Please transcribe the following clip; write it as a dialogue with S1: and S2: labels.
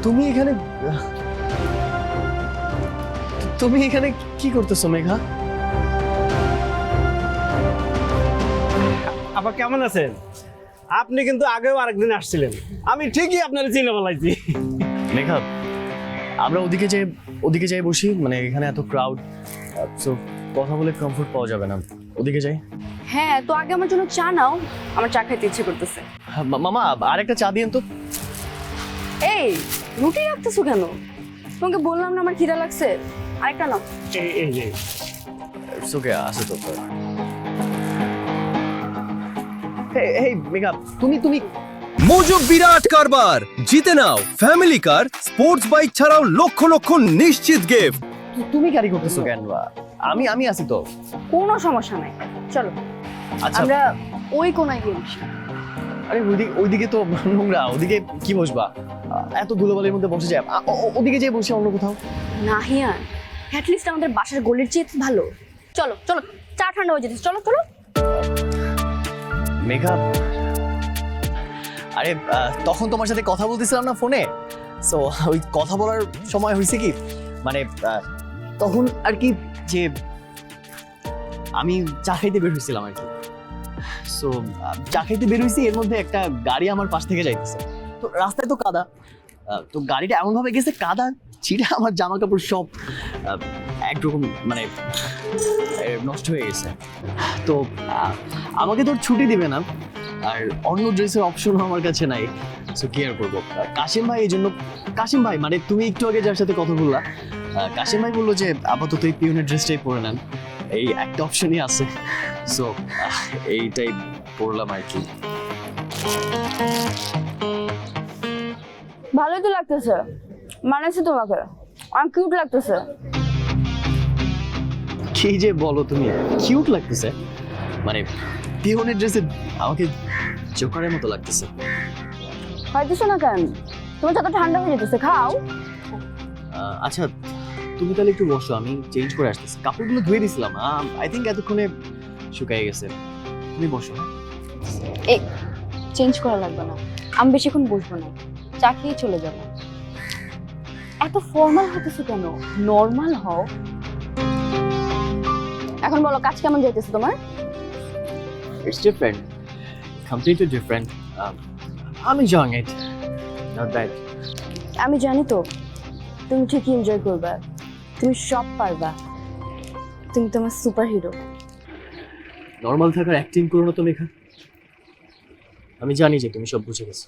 S1: তুমি এখানে তুমি এখানে কি করতেছো মেঘা?
S2: আবার কেমন আছেন? আপনি কিন্তু আগেও আরেকদিন আসছিলেন, আমি ঠিকই আপনার চিনে বলাইছি।
S1: মেঘা, আমরা ওদিকে যাই বসি, মানে এখানে এত ক্রাউড, সো কথা বলে কমফোর্ট পাওয়া যাবে না। ওদিকে যাই।
S3: হ্যাঁ, তো আগে আমার জন্য চা নাও, আমার চা খাইতে ইচ্ছে করতেছে।
S1: মামা আরেকটা চা দিয়েন তো।
S3: এই রুটি রাখতেছো কেন? তোমাকে বললাম না আমার খিদা লাগছে, আরেকটা নাও।
S2: এই যে
S1: ওকে, আসো তো। এই মেঘা, তুমি
S4: মোজো বিরাট কারবার, জিতে নাও ফ্যামিলি কার, স্পোর্টস বাইক ছাড়াও লক্ষ লক্ষ নিশ্চিত গিফট।
S1: তুমি ক্যারি করতেছো কেন? আমি আছি তো।
S3: কোনো সমস্যা নাই, চলো
S1: আচ্ছা,
S3: আমরা ওই কোনায় গিয়ে বসি।
S1: আরে ওইদিকে তো নোংরা, ওদিকে কি বসবা? এত ধুলোবালির মধ্যে বসে যায়। ওদিকে যেয়ে বসে অন্য কোথাও।
S3: নাহিয়ান, অ্যাটলিস্ট আমাদের বাসার গলির চেয়ে ভালো। চলো চলো, চা ঠান্ডা হয়ে যেতেছে, চলো চলো।
S1: মেঘা, আরে তখন তোমার সাথে কথা বলতেছিলাম না ফোনে, সো ওই কথা বলার সময় হয়েছে কি, মানে তখন আর কি, যে আমি চা খাইতে বের হয়েছিলাম আর কি। সো চা খাইতে বের হয়েছি, এর মধ্যে একটা গাড়ি আমার পাশ থেকে যাইতেছে। তো রাস্তায় তো কাদা, তো গাড়িটা এমন ভাবে গেছে, কাদা ছিঁড়ে আমার জামা কাপড় সব একরকম মানে নষ্ট হয়ে গেছে। তো আমাকে তো ছুটি দিবে না, আর অন্য ড্রেসের অপশনও আমার কাছে নাই। সো কি আর করবো? কাশিম ভাই এই জন্য, কাশিম ভাই মানে তুমি একটু আগে যার সাথে কথা বললা, কাশিম ভাই বললো যে আপাতত এই পিওনের ড্রেসটাই পরে নেন, এই একটা অপশনই আছে। সো এইটাই পরলাম আর কি।
S3: ভালোই তো লাগতেছে, মানেছে তোমাকে, অনেক কিউট লাগতেছে।
S1: কি যে বলো তুমি, কিউট লাগতেছে? মানে পিওনের ড্রেসে আমাকে জোকারের মতো লাগতেছে।
S3: খাইতেছো না কেন? তোমার যত ঠান্ডা হয়ে যেতেছে, খাও।
S1: আচ্ছা, তুমি তাহলে একটু বসো, আমি চেঞ্জ করে আসতেছি। কাপড়গুলো ধুয়ে দিছিলাম, আই থিঙ্ক এতক্ষণে শুকিয়ে গেছে। তুমি বসো।
S3: এই চেঞ্জ করা লাগবে না, আমি বেশিক্ষণ বসবো না, চা খেয়ে চলে যাবো। এত ফর্মাল হতেছো কেন? নর্মাল হও। এখন বলো, কাজ কেমন যাইতেছে তোমার?
S1: It's different, completely different. I'm enjoying it, not bad.
S3: আমি জানি তো তুমি ঠিকই এনজয় করবা, তুমি সব পারবা, তুমি তোমার সুপার হিরো।
S1: নর্মাল থাকার অ্যাক্টিং করো না তো লেখা। আমি জানি যে তুমি সব বুঝে গেছো।